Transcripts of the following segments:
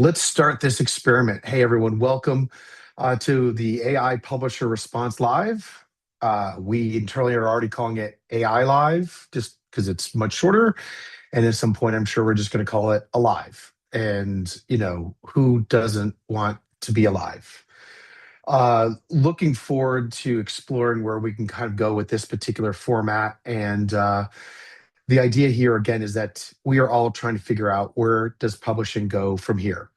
Let's start this experiment. Hey, everyone, welcome to the AI Publisher Response Live. We internally are already calling it AI Live just because it's much shorter. And at some point, I'm sure we're just going to call it Alive. And, who doesn't want to be alive? Looking forward to exploring where we can kind of go with this particular format. And the idea here, again, is that we are all trying to figure out where does publishing go from here.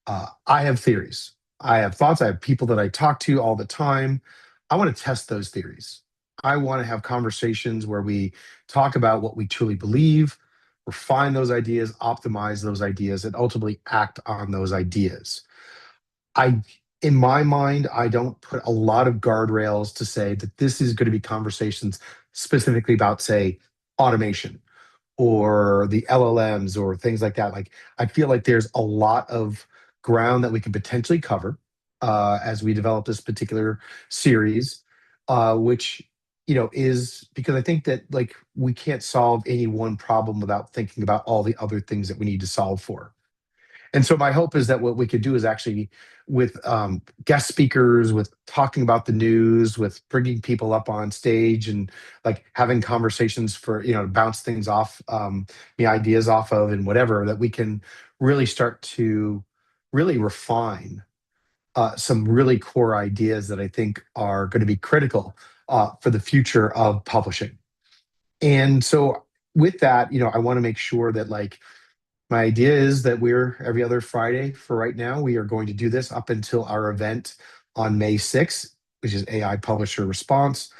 I have theories. I have thoughts. I have people that I talk to all the time. I want to test those theories. I want to have conversations where we talk about what we truly believe, refine those ideas, optimize those ideas, and ultimately act on those ideas. I, in my mind, I don't put a lot of guardrails to say that this is going to be conversations specifically about, say, automation or the LLMs or things like that. Like, I feel like there's a lot of ground that we could potentially cover as we develop this particular series, which is because I think that like we can't solve any one problem without thinking about all the other things that we need to solve for. And so my hope is that what we could do is actually with guest speakers, with talking about the news, with bringing people up on stage and like having conversations for, to bounce things off, the ideas off of and whatever, that we can really start to really refine some really core ideas that I think are going to be critical for the future of publishing. And so with that, I want to make sure that like my idea is that we're every other Friday for right now. We are going to do this up until our event on May 6th, which is AI Publisher Response.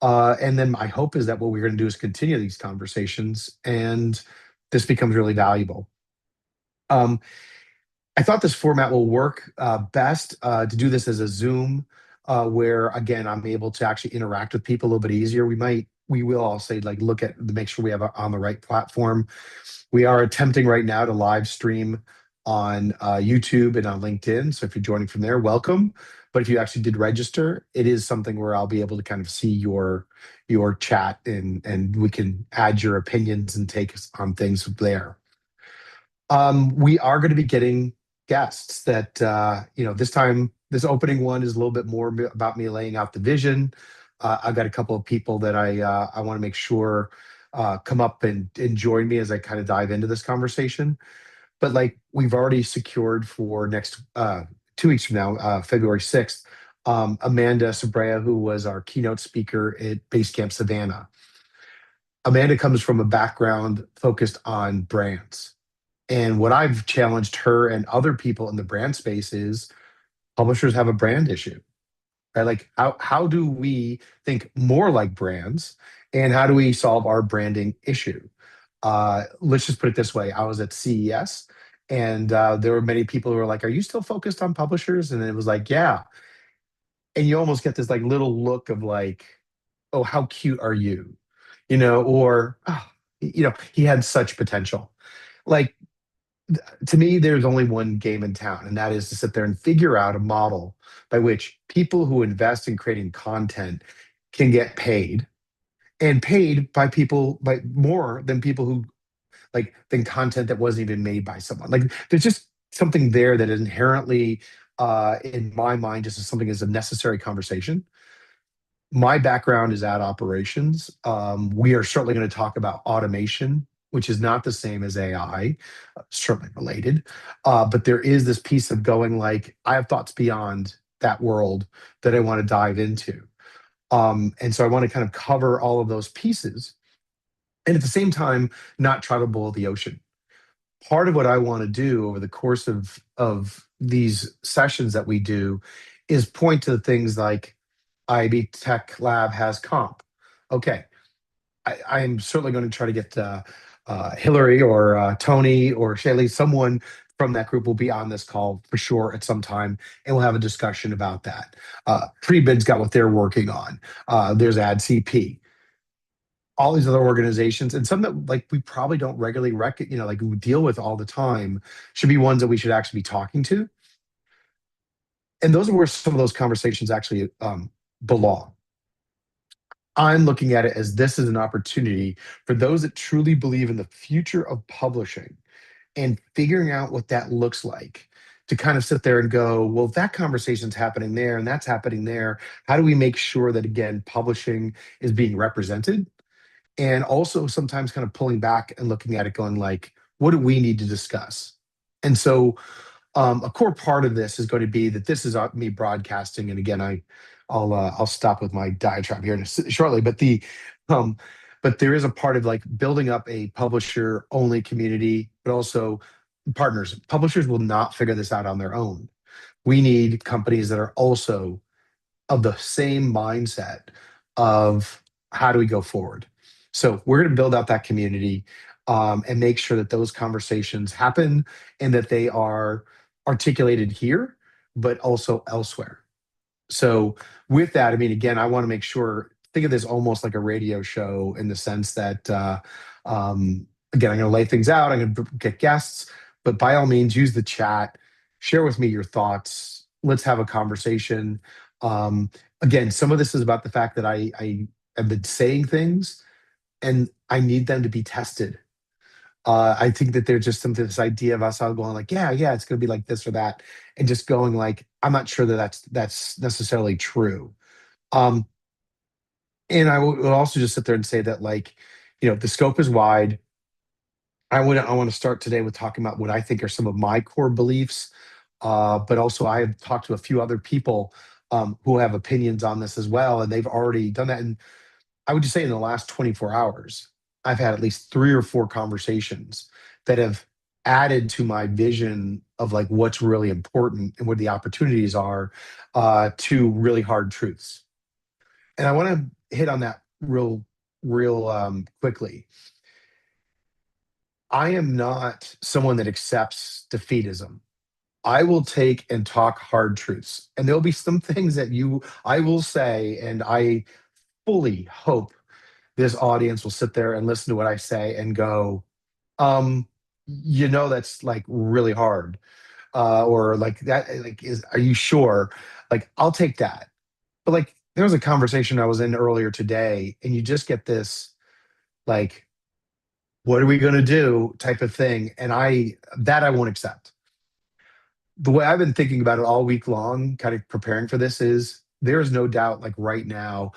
And then my hope is that what we're going to do is continue these conversations and this becomes really valuable. I thought this format will work best to do this as a Zoom, where again, I'm able to actually interact with people a little bit easier. We will all say like, look at to make sure we have on the right platform. We are attempting right now to live stream on YouTube and on LinkedIn. So if you're joining from there, welcome. But if you actually did register, it is something where I'll be able to kind of see your chat and we can add your opinions and takes on things there. We are going to be getting guests that this time this opening one is a little bit more about me laying out the vision. I've got a couple of people that I want to make sure come up and join me as I kind of dive into this conversation. But like we've already secured for next 2 weeks from now, February 6th, Amanda Sabrea, who was our keynote speaker at Basecamp Savannah. Amanda comes from a background focused on brands. And what I've challenged her and other people in the brand space is publishers have a brand issue, right? Like how do we think more like brands and how do we solve our branding issue? Let's just put it this way. I was at CES and there were many people who were like, are you still focused on publishers? And it was like, yeah. And you almost get this like little look of like, oh, how cute are you? Or, oh, he had such potential. Like, to me, there's only one game in town, and that is to sit there and figure out a model by which people who invest in creating content can get paid and paid by people by more than people who like than content that wasn't even made by someone. Like there's just something there that inherently, in my mind, just is something as a necessary conversation. My background is ad operations. We are certainly going to talk about automation, which is not the same as AI, certainly related. But there is this piece of going like, I have thoughts beyond that world that I want to dive into. And so I want to kind of cover all of those pieces. And at the same time, not try to boil the ocean. Part of what I want to do over the course of these sessions that we do is point to the things like IB Tech Lab has comp. Okay, I'm certainly going to try to get Hillary or Tony or Shaylee, someone from that group will be on this call for sure at some time, and we'll have a discussion about that. Prebid's got what they're working on. There's AdCP. All these other organizations, and some that like we probably don't regularly like we deal with all the time, should be ones that we should actually be talking to. And those are where some of those conversations actually belong. I'm looking at it as this is an opportunity for those that truly believe in the future of publishing and figuring out what that looks like. to kind of sit there and go, well, that conversation's happening there and that's happening there. How do we make sure that, again, publishing is being represented? And also sometimes kind of pulling back and looking at it, going like, what do we need to discuss? And so a core part of this is going to be that this is me broadcasting. And again, I'll stop with my diatribe here shortly. Um, but there is a part of like building up a publisher only community, but also partners. Publishers will not figure this out on their own. We need companies that are also of the same mindset of how do we go forward. So we're going to build out that community, and make sure that those conversations happen and that they are articulated here, but also elsewhere. So with that, I mean, again, I want to make sure, think of this almost like a radio show in the sense that, again, I'm going to lay things out, I'm going to get guests, but by all means, use the chat, share with me your thoughts. Let's have a conversation. Um, Again, some of this is about the fact that I have been saying things and I need them to be tested. I think that there's just something, this idea of us all going like, yeah, yeah, it's going to be like this or that, and just going like, I'm not sure that that's necessarily true. Um, and will also just sit there and say that like, the scope is wide. I want to start today with talking about what I think are some of my core beliefs, but also I have talked to a few other people who have opinions on this as well, and they've already done that. And I would just say in the last 24 hours, I've had at least 3 or 4 conversations that have added to my vision of like what's really important and what the opportunities are, to really hard truths. And I want to hit on that real quickly. I am not someone that accepts defeatism. I will take and talk hard truths. And there'll be some things that I will say, and I fully hope this audience will sit there and listen to what I say and go, um, that's like really hard. Or like that, like, are you sure? Like, I'll take that. But like, there was a conversation I was in earlier today, and you just get this, like, what are we going to do type of thing. And I won't accept. The way I've been thinking about it all week long, kind of preparing for this, is there's no doubt, like right now,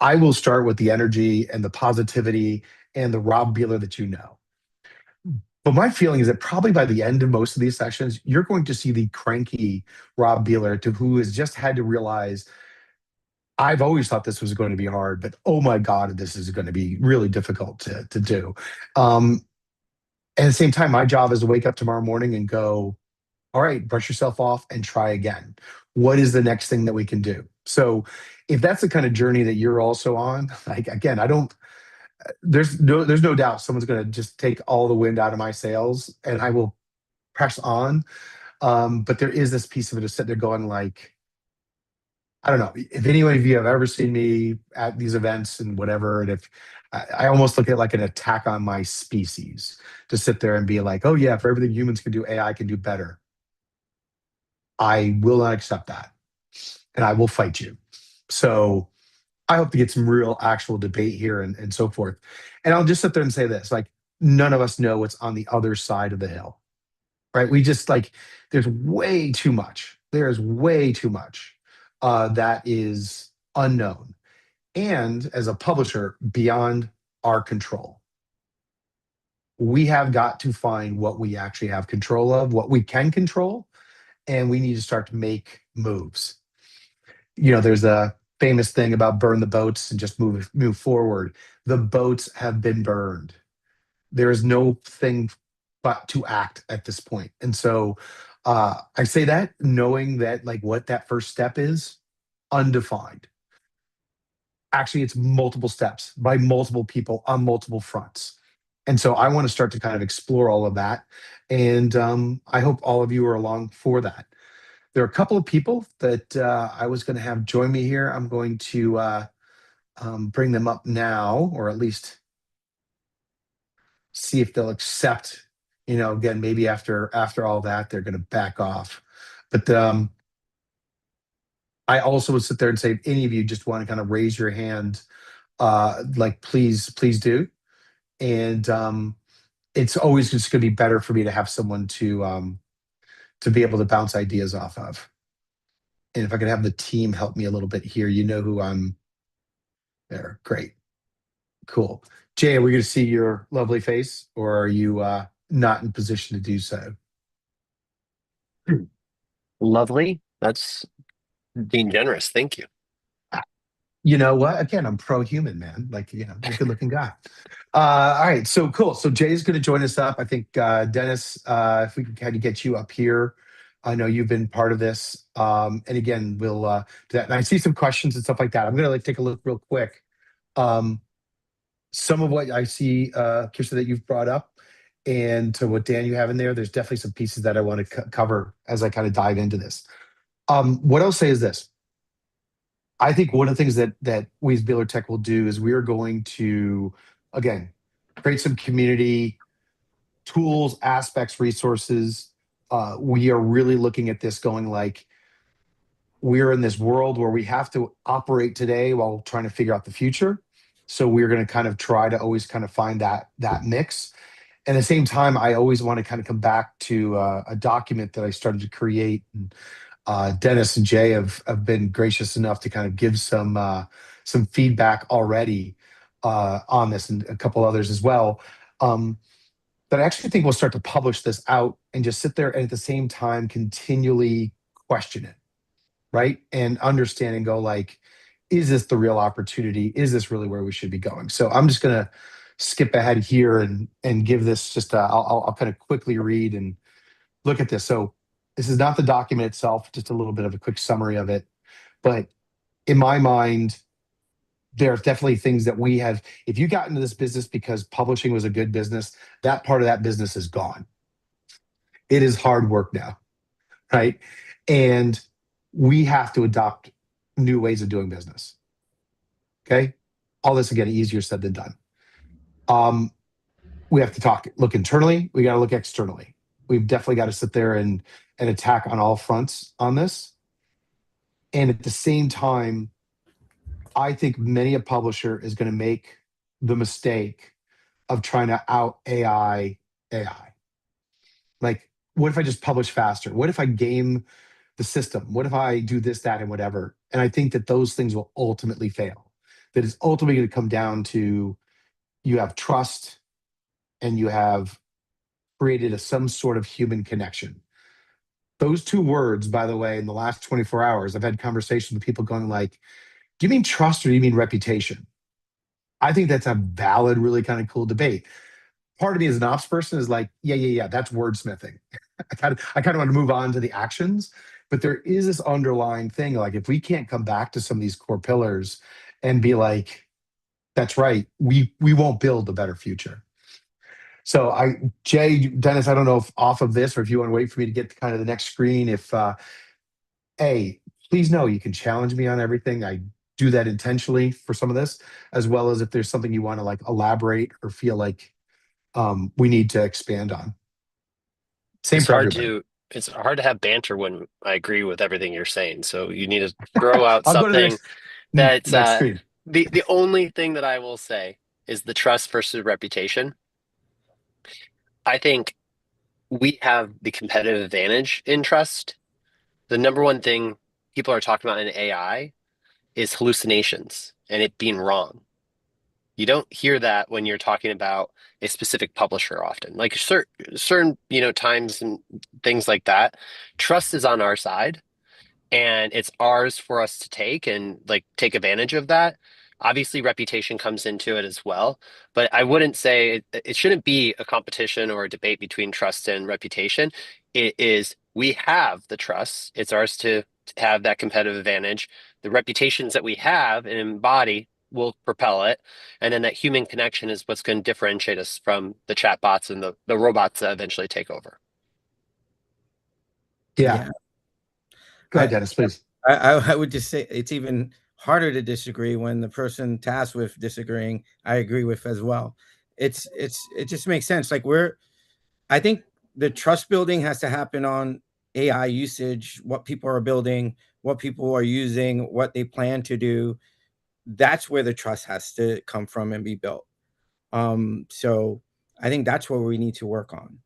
I will start with the energy and the positivity and the Rob Beeler that you know. But my feeling is that probably by the end of most of these sessions, you're going to see the cranky Rob Beeler to who has just had to realize, I've always thought this was going to be hard, but oh my God, this is going to be really difficult to do. Um, and at the same time, my job is to wake up tomorrow morning and go, all right, brush yourself off and try again. What is the next thing that we can do? So if that's the kind of journey that you're also on, like again, I don't, there's no doubt someone's going to just take all the wind out of my sails and I will press on. But there is this piece of it to sit there going like, I don't know if any of you have ever seen me at these events and whatever, and if I almost look at it like an attack on my species to sit there and be like, oh yeah, for everything humans can do, AI can do better. I will not accept that, and I will fight you. So I hope to get some real actual debate here and so forth. And I'll just sit there and say this, like, none of us know what's on the other side of the hill, right? We just like, there's way too much. There is way too much that is unknown. And as a publisher, beyond our control. We have got to find what we actually have control of, what we can control, and we need to start to make moves. There's a famous thing about burn the boats and just move forward. The boats have been burned. There is no thing but to act at this point. And so I say that knowing that like what that first step is, undefined. Actually, it's multiple steps by multiple people on multiple fronts. And so I want to start to kind of explore all of that. And I hope all of you are along for that. There are a couple of people that I was going to have join me here. I'm going to bring them up now, or at least see if they'll accept. Again, maybe after all that, they're going to back off. But I also would sit there and say, if any of you just want to kind of raise your hand, like please do. And it's always just going to be better for me to have someone to be able to bounce ideas off of. And if I could have the team help me a little bit here, you know who I'm there. Great. Cool. Jay, are we going to see your lovely face, or are you not in position to do so? Lovely. That's being generous. Thank you. You know what? Again, I'm pro-human, man. Like, you're a good-looking guy. All right, so cool. So Jay's going to join us up. I think Dennis, if we can kind of get you up here. I know you've been part of this. And again, we'll do that. And I see some questions and stuff like that. I'm going to like take a look real quick. Um, some of what I see, Kirsten, that you've brought up, and to what Dan you have in there, there's definitely some pieces that I want to cover as I kind of dive into this. What I'll say is this. I think one of the things that we as Beeler.Tech will do is we are going to, again, create some community tools, aspects, resources. We are really looking at this going like, we're in this world where we have to operate today while trying to figure out the future. So we're going to kind of try to always kind of find that mix. And at the same time, I always want to kind of come back to a document that I started to create. And Dennis and Jay have been gracious enough to kind of give some feedback already on this, and a couple others as well. That I actually think we'll start to publish this out and just sit there and at the same time continually question it, right? And understand and go like, is this the real opportunity? Is this really where we should be going? So I'm just gonna skip ahead here and give this just I'll kind of quickly read and look at this. So this is not the document itself, just a little bit of a quick summary of it. But in my mind, there are definitely things that we have. If you got into this business because publishing was a good business, that part of that business is gone. It is hard work now, right? And we have to adopt new ways of doing business. Okay. All this again, easier said than done. Um, we have to look internally. We got to look externally. We've definitely got to sit there and attack on all fronts on this. And at the same time, I think many a publisher is going to make the mistake of trying to out AI. Like, what if I just publish faster? What if I game the system? What if I do this, that, and whatever? And I think that those things will ultimately fail. That it's ultimately going to come down to you have trust and you have created some sort of human connection. Those two words, by the way, in the last 24 hours, I've had conversations with people going like, do you mean trust or do you mean reputation? I think that's a valid, really kind of cool debate. Part of me as an ops person is like, yeah, that's wordsmithing. I kind of want to move on to the actions, but there is this underlying thing. Like, if we can't come back to some of these core pillars and be like, that's right, we won't build a better future. So Jay, Dennis, I don't know if off of this or if you want to wait for me to get to kind of the next screen. If hey, please know you can challenge me on everything. I do that intentionally for some of this, as well as if there's something you want to like elaborate or feel like we need to expand on. Same It's for hard everybody. to it's hard to have banter when I agree with everything you're saying. So you need to throw out I'll go to the something that's next screen. the only thing that I will say is the trust versus reputation. I think we have the competitive advantage in trust. The number one thing people are talking about in AI is hallucinations and it being wrong. You don't hear that when you're talking about a specific publisher often. Like certain, times and things like that. Trust is on our side and it's ours for us to take and like take advantage of that. Obviously, reputation comes into it as well, but I wouldn't say it shouldn't be a competition or a debate between trust and reputation. It is we have the trust, it's ours to have that competitive advantage. The reputations that we have and embody will propel it. And then that human connection is what's going to differentiate us from the chatbots and the robots that eventually take over. Yeah. Yeah, Go ahead, I, Dennis, please. I would just say it's even harder to disagree when the person tasked with disagreeing, I agree with as well. It just makes sense. I think the trust building has to happen on AI usage, what people are building, what people are using, what they plan to do. That's where the trust has to come from and be built. So I think that's what we need to work on.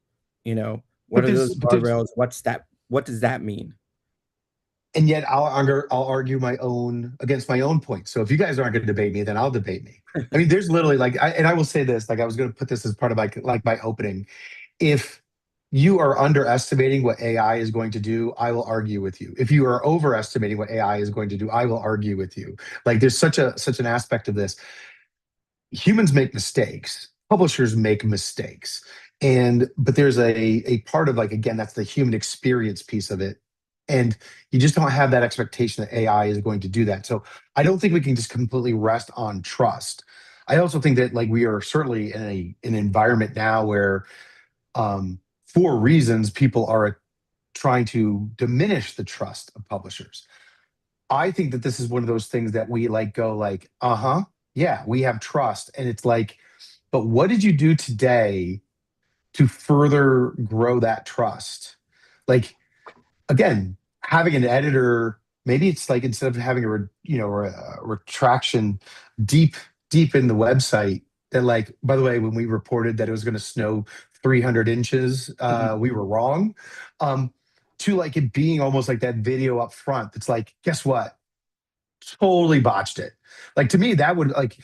You know, what But are those there's guardrails? What's that what does that mean? And yet I'll argue against my own point. So if you guys aren't going to debate me, then I'll debate me. I mean, there's literally and I will say this, like I was going to put this as part of my opening. If you are underestimating what AI is going to do, I will argue with you. If you are overestimating what AI is going to do, I will argue with you. Like there's such an aspect of this. Humans make mistakes, publishers make mistakes. But there's a part of, like, again, that's the human experience piece of it. And you just don't have that expectation that AI is going to do that. So I don't think we can just completely rest on trust. I also think that, like, we are certainly in an environment now where, for reasons, people are trying to diminish the trust of publishers. I think that this is one of those things that we go like, yeah, we have trust. And it's like, but what did you do today to further grow that trust? Like, again, having an editor, maybe it's like, instead of having a retraction deep in the website, that, like, by the way, when we reported that it was going to snow 300 inches, we were wrong. To, like, it being almost like that video up front. It's like, guess what? Totally botched it. Like, to me, that would, like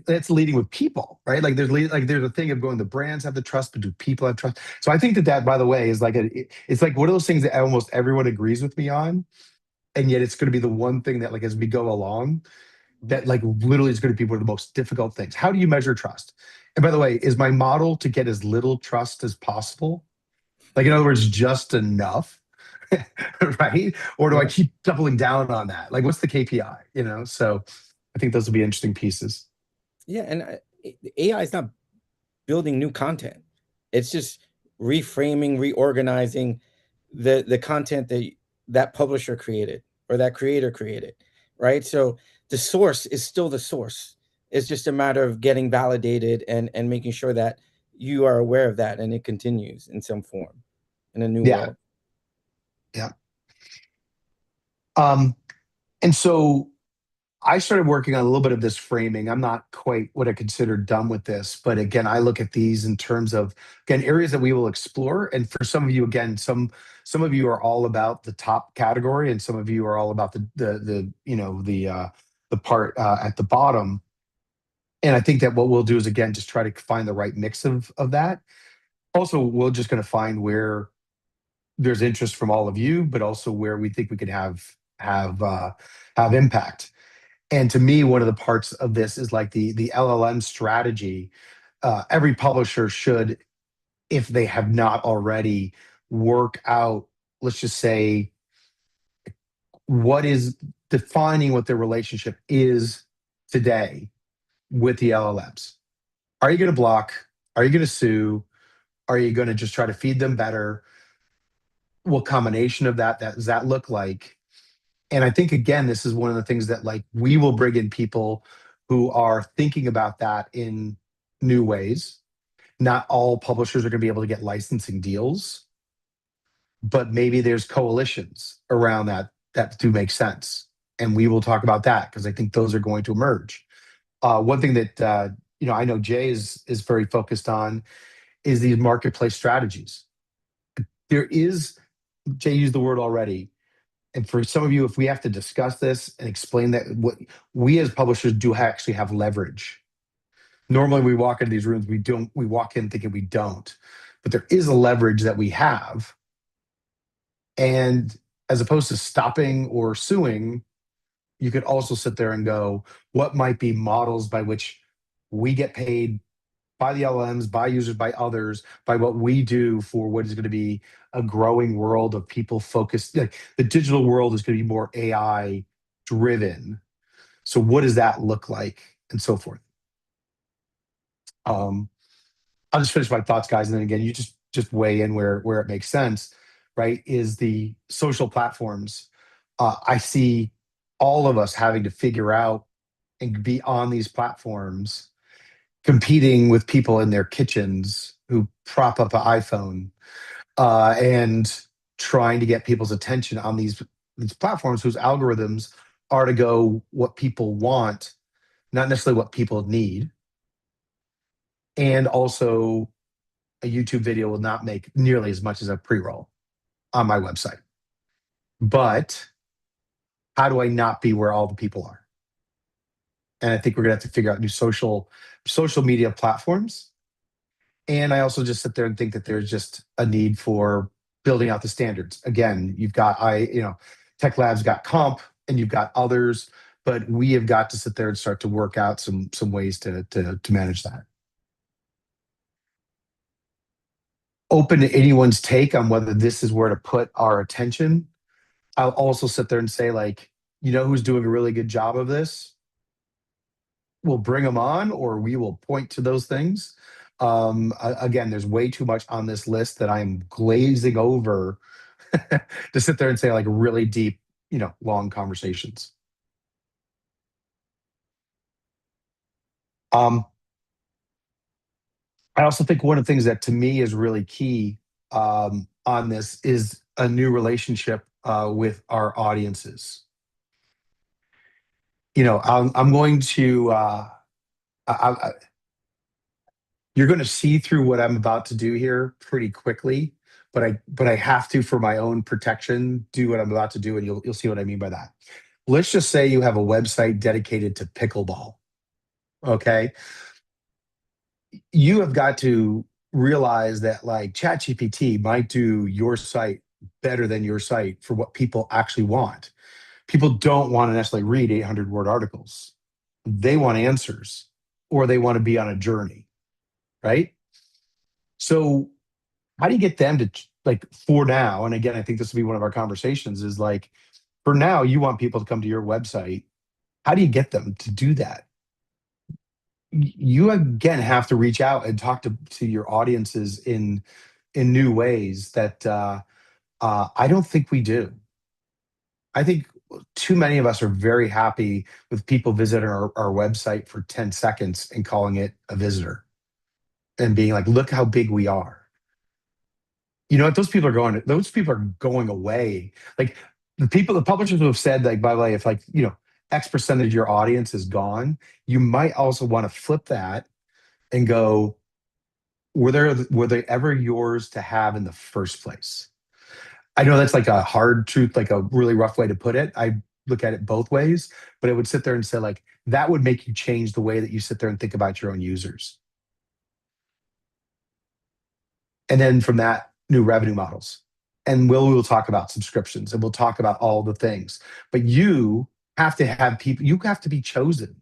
that's leading with people, right? Like there's a thing of going, the brands have the trust, but do people have trust? So I think that, by the way, is like it's like one of those things that almost everyone agrees with me on, and yet it's going to be the one thing that, like, as we go along, that, like, literally is going to be one of the most difficult things. How do you measure trust? And by the way, is my model to get as little trust as possible? Like, in other words, just enough, right? Or do I Yeah. keep doubling down on that? Like, what's the KPI? So I think those will be interesting pieces. Yeah, and AI is not building new content. It's just reframing, reorganizing the content that publisher created or that creator created, right? So the source is still the source. It's just a matter of getting validated and making sure that you are aware of that and it continues in some form in a new Yeah, world. yeah. Um, and so I started working on a little bit of this framing. I'm not quite what I consider done with this, but again, I look at these in terms of, again, areas that we will explore. And for some of you, again, some of you are all about the top category, and some of you are all about the part at the bottom. And I think that what we'll do is, again, just try to find the right mix of that. Also, we're just going to find where there's interest from all of you, but also where we think we could have impact. And to me, one of the parts of this is, like, the LLM strategy. Every publisher should, if they have not already, work out, let's just say, what is defining what their relationship is today with the LLMs. Are you going to block? Are you going to sue? Are you going to just try to feed them better? What combination of that does that look like? And I think, again, this is one of the things that, like, we will bring in people who are thinking about that in new ways. Not all publishers are going to be able to get licensing deals, but maybe there's coalitions around that do make sense. And we will talk about that, because I think those are going to emerge. One thing that I know Jay is very focused on is these marketplace strategies. There is, Jay used the word already, and for some of you, if we have to discuss this and explain that, what we as publishers do actually have leverage. Normally, we walk into these rooms, we walk in thinking we don't, but there is a leverage that we have. And as opposed to stopping or suing, you could also sit there and go, what might be models by which we get paid by the LLMs, by users, by others, by what we do for what is going to be a growing world of people focused. Like, the digital world is going to be more AI driven. So what does that look like, and so forth. Um, I'll just finish my thoughts, guys, and then, again, you just weigh in where it makes sense. Right? Is the social platforms. I see all of us having to figure out and be on these platforms, competing with people in their kitchens who prop up an iPhone, and trying to get people's attention on these platforms whose algorithms are to go what people want, not necessarily what people need. And also, a YouTube video will not make nearly as much as a pre-roll on my website. but how do I not be where all the people are? And I think we're gonna have to figure out new social media platforms. And I also just sit there and think that there's just a need for building out the standards. Again, you've got Tech Lab's got comp and you've got others, but we have got to sit there and start to work out some ways to manage that. Open to anyone's take on whether this is where to put our attention. I'll also sit there and say, like, who's doing a really good job of this? We'll bring them on, or we will point to those things. Again, there's way too much on this list that I'm glazing over to sit there and say like really deep, long conversations. I also think one of the things that to me is really key on this is a new relationship with our audiences. I'm going to you're going to see through what I'm about to do here pretty quickly, but I have to, for my own protection, do what I'm about to do, and you'll see what I mean by that. Let's just say you have a website dedicated to pickleball. Okay, you have got to realize that like ChatGPT might do your site better than your site for what people actually want. People don't want to necessarily read 800-word articles. They want answers, or they want to be on a journey, right? So how do you get them to, like, for now, and again, I think this will be one of our conversations, is like, for now, you want people to come to your website. How do you get them to do that? You again have to reach out and talk to your audiences in new ways that I don't think we do. I think too many of us are very happy with people visiting our website for 10 seconds and calling it a visitor and being like, look how big we are. You know what? Those people are going away. Like the publishers who have said, like, by the way, if like, X percentage of your audience is gone, you might also want to flip that and go, were they ever yours to have in the first place? I know that's like a hard truth, like a really rough way to put it. I look at it both ways, but it would sit there and say, like, that would make you change the way that you sit there and think about your own users. And then from that, new revenue models. And we'll talk about subscriptions and we'll talk about all the things. But you have to have people, you have to be chosen.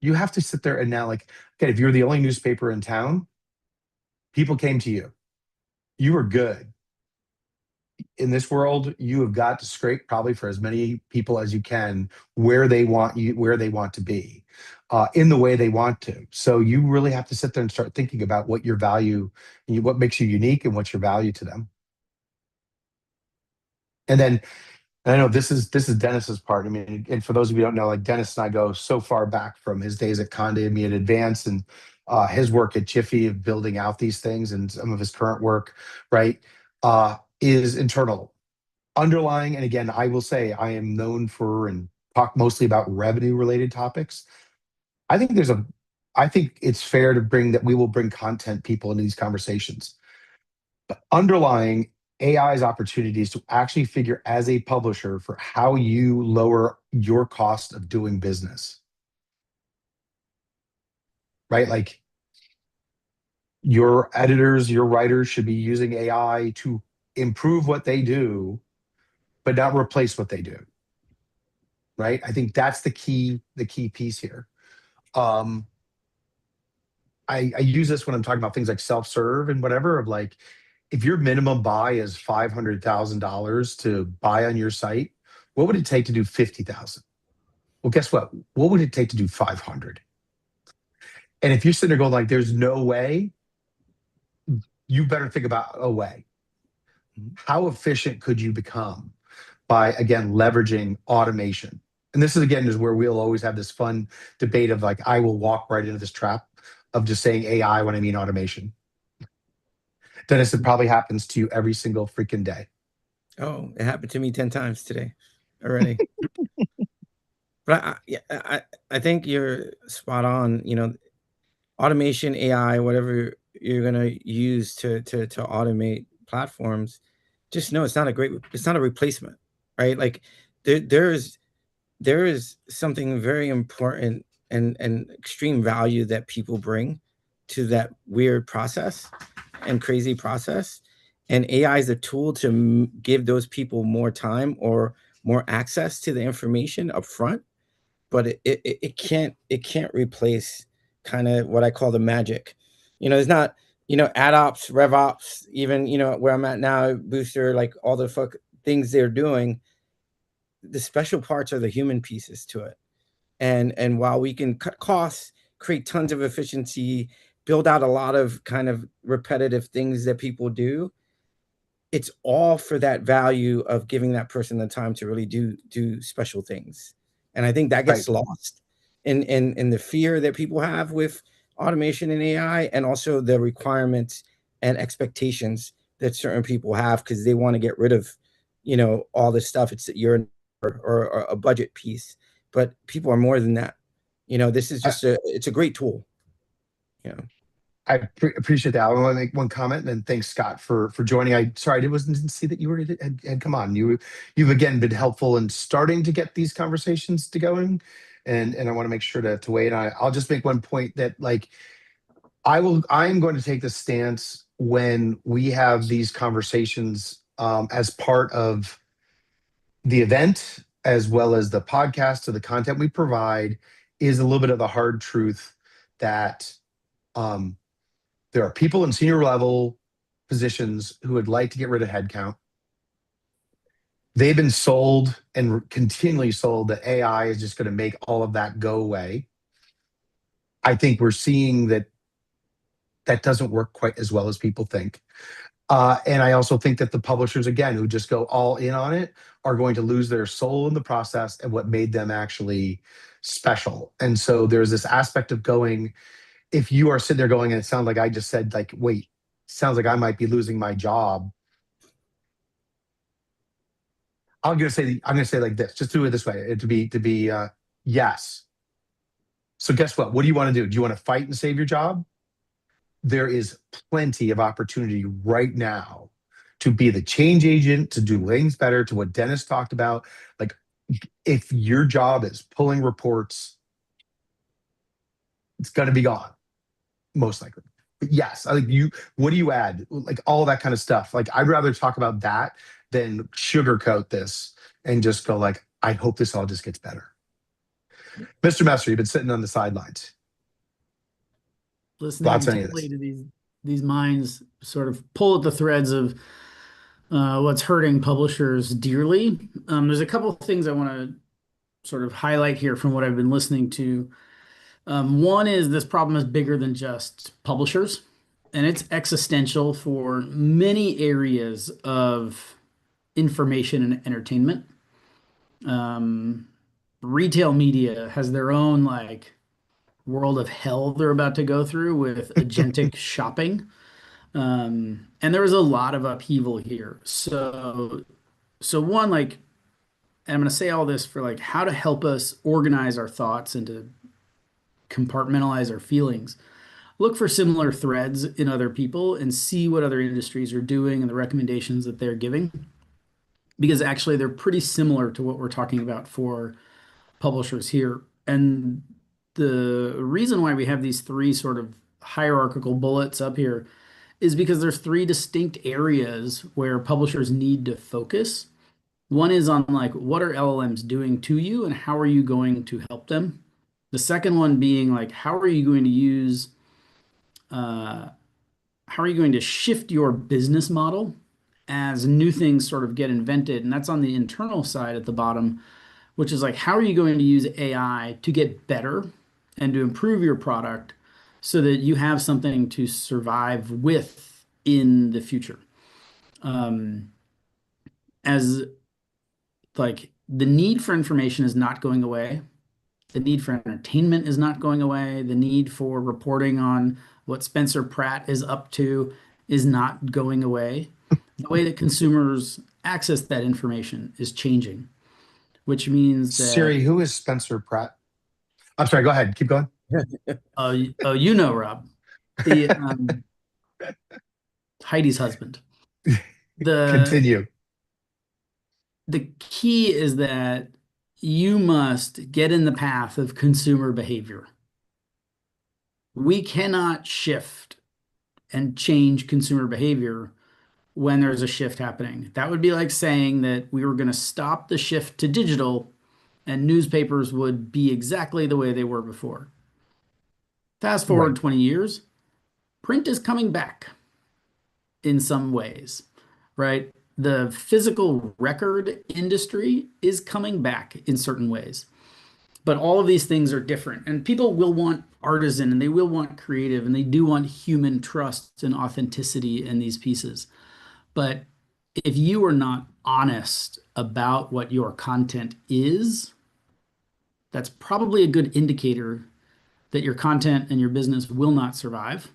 You have to sit there and now, like, okay, if you're the only newspaper in town, people came to you. You were good. In this world, you have got to scrape probably for as many people as you can where they want to be, in the way they want to. So you really have to sit there and start thinking about what your value, what makes you unique, and what's your value to them. And then, and I know this is Dennis's part. I mean, and for those of you who don't know, like, Dennis and I go so far back from his days at Conde Immediate Advance and his work at Jiffy of building out these things, and some of his current work, right, is internal. Underlying, and again, I will say I am known for and talk mostly about revenue related topics. I think I think it's fair to bring that we will bring content people into these conversations. But underlying AI's opportunities to actually figure as a publisher for how you lower your cost of doing business, right? Like, your editors, your writers should be using AI to improve what they do, but not replace what they do. Right? I think that's the key piece here. I use this when I'm talking about things like self-serve and whatever, of like, if your minimum buy is $500,000 to buy on your site, what would it take to do 50,000? Well, guess what? What would it take to do 500? And if you're sitting there going like, there's no way, you better think about a way. How efficient could you become by, again, leveraging automation? And this is, again, is where we'll always have this fun debate of like, I will walk right into this trap of just saying AI when I mean automation. Dennis, it probably happens to you every single freaking day. Oh, it happened to me 10 times today already. But I think you're spot on. Automation, AI, whatever you're gonna use to automate platforms, just know it's not a replacement. right? Like there is something very important and extreme value that people bring to that weird process and crazy process. And AI is a tool to give those people more time or more access to the information up front, but it can't replace kind of what I call the magic. It's not, ad ops, rev ops, even, where I'm at now, booster, like all the things they're doing. The special parts are the human pieces to it. And while we can cut costs, create tons of efficiency, build out a lot of kind of repetitive things that people do, it's all for that value of giving that person the time to really do special things. And I think that Right. gets lost in the fear that people have with automation and AI, and also the requirements and expectations that certain people have because they want to get rid of, all this stuff. It's you're or a budget piece, but people are more than that. This is I, just it's a great tool. You know. appreciate that. I want to make one comment, and then thanks, Scott, for joining. Didn't see that you had come on. You've again been helpful in starting to get these conversations to going, and I want to make sure to wait on it. I'll just make one point that like I'm going to take the stance when we have these conversations as part of the event as well as the podcast or the content we provide is a little bit of the hard truth that um, there are people in senior level positions who would like to get rid of headcount. They've been sold and continually sold that AI is just going to make all of that go away. I think we're seeing that that doesn't work quite as well as people think. And I also think that the publishers, again, who just go all in on it, are going to lose their soul in the process and what made them actually special. And so there's this aspect of going, if you are sitting there going, and it sounds like I just said, like, wait, sounds like I might be losing my job. I'm gonna say like this, just do it this way, yes. So guess what? What do you want to do? Do you want to fight and save your job? There is plenty of opportunity right now to be the change agent, to do things better, to what Dennis talked about. Like, if your job is pulling reports, it's going to be gone, most likely. But yes, I think what do you add? Like, all that kind of stuff. Like, I'd rather talk about that than sugarcoat this and just go, like, I hope this all just gets better. Mr. Messer, you've been sitting on the sidelines. Listening Thoughts on any of intently this? to these minds sort of pull at the threads of what's hurting publishers dearly. There's a couple of things I want to sort of highlight here from what I've been listening to. One is this problem is bigger than just publishers, and it's existential for many areas of information and entertainment. Retail media has their own like world of hell they're about to go through with agentic shopping. And there was a lot of upheaval here. So one, like, and I'm going to say all this for like how to help us organize our thoughts and to compartmentalize our feelings. Look for similar threads in other people and see what other industries are doing and the recommendations that they're giving, because actually they're pretty similar to what we're talking about for publishers here. And the reason why we have these three sort of hierarchical bullets up here is because there's three distinct areas where publishers need to focus. One is on like what are LLMs doing to you and how are you going to help them? The second one being like how are you going to use how are you going to shift your business model as new things sort of get invented? And that's on the internal side at the bottom, which is like, how are you going to use AI to get better and to improve your product so that you have something to survive with in the future? As like the need for information is not going away. The need for entertainment is not going away. The need for reporting on what Spencer Pratt is up to is not going away. The way that consumers access that information is changing, which means that Siri, who is Spencer Pratt? I'm sorry, go ahead. Keep going. you know, Rob, the Heidi's husband. The Continue. the key is that you must get in the path of consumer behavior. We cannot shift and change consumer behavior when there's a shift happening. That would be like saying that we were going to stop the shift to digital and newspapers would be exactly the way they were before. Fast Right. forward 20 years, print is coming back in some ways, right? The physical record industry is coming back in certain ways. But all of these things are different. And people will want artisan and they will want creative and they do want human trust and authenticity in these pieces. But if you are not honest about what your content is, that's probably a good indicator that your content and your business will not survive.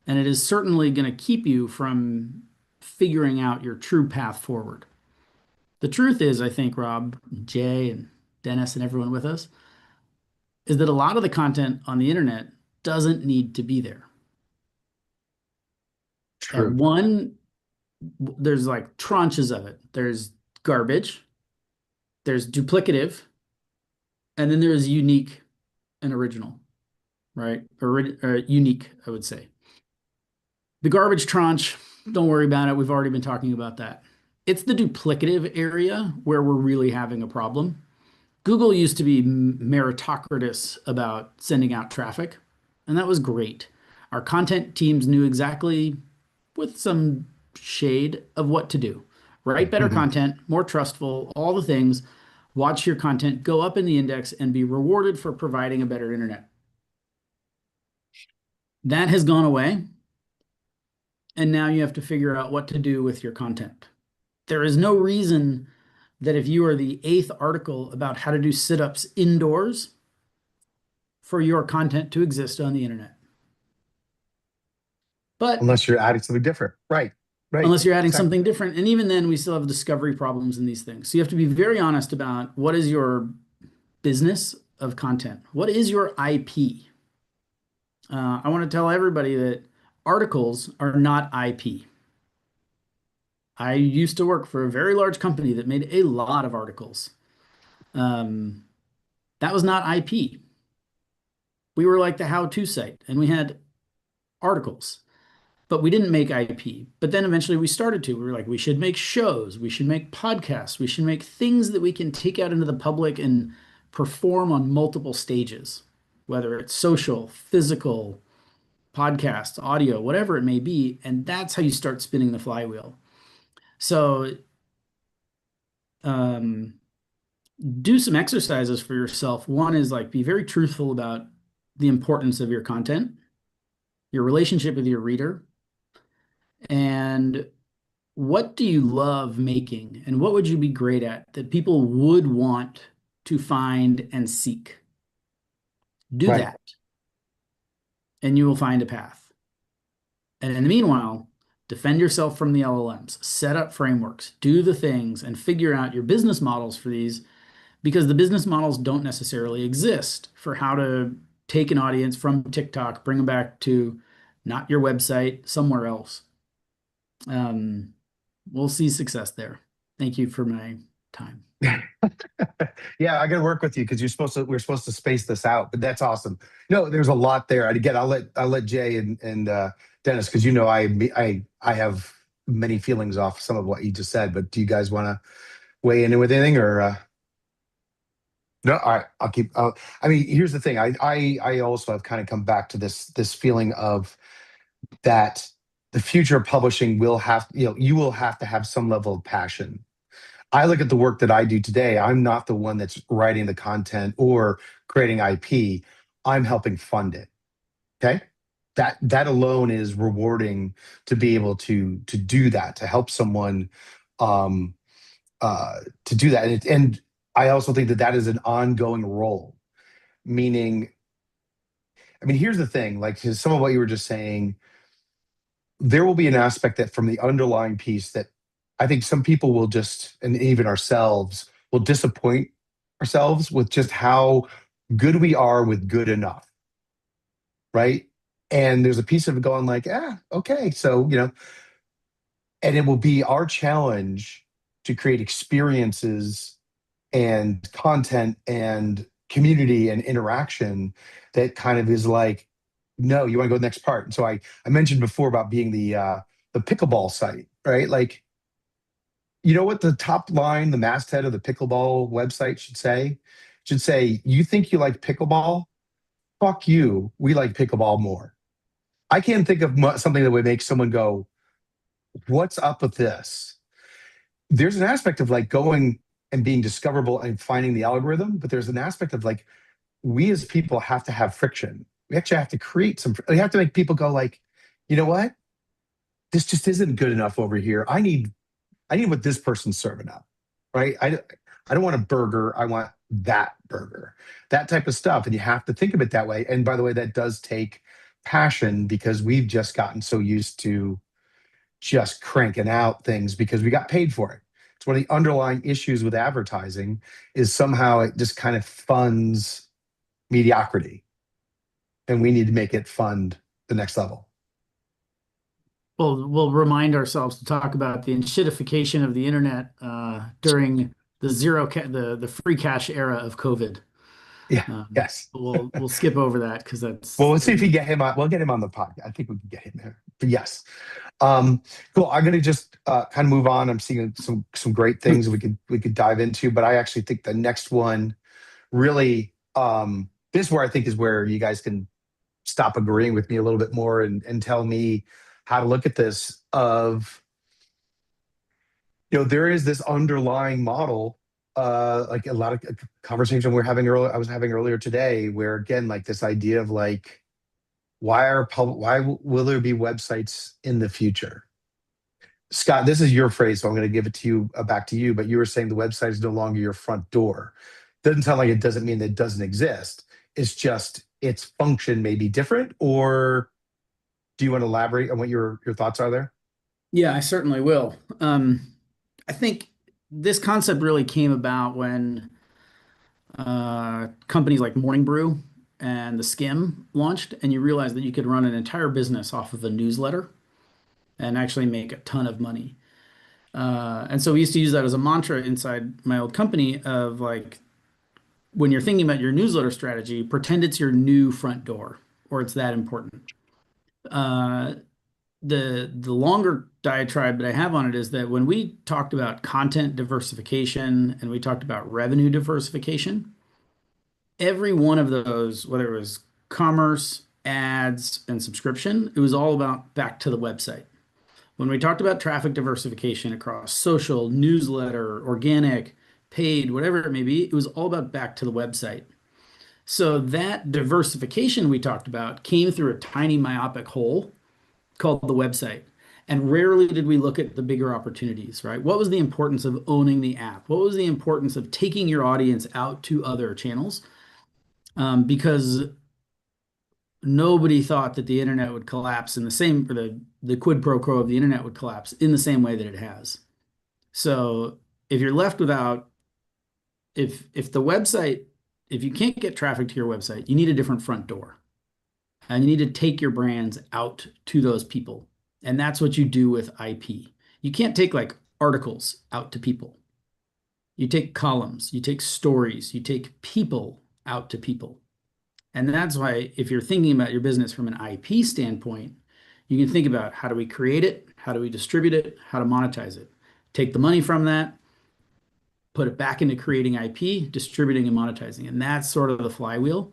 And it is certainly going to keep you from figuring out your true path forward. The truth is, I think, Rob, Jay, and Dennis, and everyone with us, is that a lot of the content on the internet doesn't need to be there. True. There's like tranches of it. There's garbage, there's duplicative, and then there's unique and original, right? Or unique, I would say. The garbage tranche, don't worry about it. We've already been talking about that. It's the duplicative area where we're really having a problem. Google used to be meritocratic about sending out traffic, and that was great. Our content teams knew exactly, with some shade, of what to do. Write better Mhm. content, more trustful, all the things. Watch your content go up in the index and be rewarded for providing a better internet. That has gone away, and now you have to figure out what to do with your content. There is no reason that if you are the 8th article about how to do sit-ups indoors, for your content to exist on the internet. But Unless you're adding something different. Right. Right. unless you're adding Exactly. something different, and even then, we still have discovery problems in these things. So you have to be very honest about what is your business of content? What is your IP? I want to tell everybody that articles are not IP. I used to work for a very large company that made a lot of articles. That was not IP. We were like the how-to site, and we had articles, but we didn't make IP. But then eventually we started to. We were like, we should make shows, we should make podcasts, we should make things that we can take out into the public and perform on multiple stages, whether it's social, physical, podcasts, audio, whatever it may be. And that's how you start spinning the flywheel. So um, do some exercises for yourself. One is like be very truthful about the importance of your content, your relationship with your reader, and what do you love making and what would you be great at that people would want to find and seek? Do Right. that, and you will find a path. And in the meanwhile, defend yourself from the LLMs, set up frameworks, do the things, and figure out your business models for these because the business models don't necessarily exist for how to take an audience from TikTok, bring them back to not your website, somewhere else. We'll see success there. Thank you for my time. Yeah, I got to work with you because we're supposed to space this out, but that's awesome. No, there's a lot there. And again, I'll let Jay and Dennis, because I have many feelings off some of what you just said. But do you guys want to weigh in with anything or? No, all right. I mean, here's the thing. I also have kind of come back to this feeling of that the future of publishing will have, you will have to have some level of passion. I look at the work that I do today. I'm not the one that's writing the content or creating IP. I'm helping fund it. Okay. That alone is rewarding to be able to do that, to help someone um to do that. And I also think that that is an ongoing role, meaning, I mean, here's the thing, like some of what you were just saying, there will be an aspect that from the underlying piece that I think some people will just, and even ourselves, will disappoint ourselves with just how good we are with good enough, right? And there's a piece of it going like, okay, so, and it will be our challenge to create experiences and content and community and interaction that kind of is like, no, you want to go to the next part. And so I mentioned before about being the pickleball site, right? Like, you know what the top line, the masthead of the pickleball website should say? It should say, you think you like pickleball? Fuck you. We like pickleball more. I can't think of something that would make someone go, what's up with this? There's an aspect of like going and being discoverable and finding the algorithm, but there's an aspect of like, we as people have to have friction. We actually have to create we have to make people go like, you know what? This just isn't good enough over here. I need what this person's serving up, right? I don't want a burger. I want that burger, that type of stuff. And you have to think of it that way. And by the way, that does take passion because we've just gotten so used to just cranking out things because we got paid for it. It's one of the underlying issues with advertising is somehow it just kind of funds mediocrity. And we need to make it fund the next level. Well, we'll remind ourselves to talk about the shitification of the internet during the the free cash era of COVID. Yeah. Yes. We'll skip over that because that's. Well, let's see if we get him on. We'll get him on the podcast. I think we can get him there. But yes. Cool. I'm gonna just kind of move on. I'm seeing some great things we could dive into, but I actually think the next one really this is where I think is where you guys can stop agreeing with me a little bit more and tell me how to look at this of, you know, there is this underlying model, like a lot of conversation I was having earlier today, where again, like this idea of like, why will there be websites in the future? Scott, this is your phrase, so I'm going to give it to you, back to you, but you were saying the website is no longer your front door. Doesn't sound like it doesn't mean that it doesn't exist. It's just its function may be different, or do you want to elaborate on what your thoughts are there? Yeah, I certainly will. I think this concept really came about when companies like Morning Brew and the Skim launched, and you realized that you could run an entire business off of a newsletter and actually make a ton of money. And so we used to use that as a mantra inside my old company of like, when you're thinking about your newsletter strategy, pretend it's your new front door or it's that important. Uh, the longer diatribe that I have on it is that when we talked about content diversification and we talked about revenue diversification, every one of those, whether it was commerce, ads, and subscription, it was all about back to the website. When we talked about traffic diversification across social, newsletter, organic, paid, whatever it may be, it was all about back to the website. So that diversification we talked about came through a tiny myopic hole called the website. And rarely did we look at the bigger opportunities, right? What was the importance of owning the app? What was the importance of taking your audience out to other channels? Because nobody thought that the internet would collapse in the same, or the quid pro quo of the internet would collapse in the same way that it has. So if you're left without, if the website, if you can't get traffic to your website, you need a different front door. And you need to take your brands out to those people. And that's what you do with IP. You can't take like articles out to people. You take columns, you take stories, you take people out to people. And that's why if you're thinking about your business from an IP standpoint, you can think about how do we create it? How do we distribute it? How to monetize it? Take the money from that, put it back into creating IP, distributing and monetizing. And that's sort of the flywheel,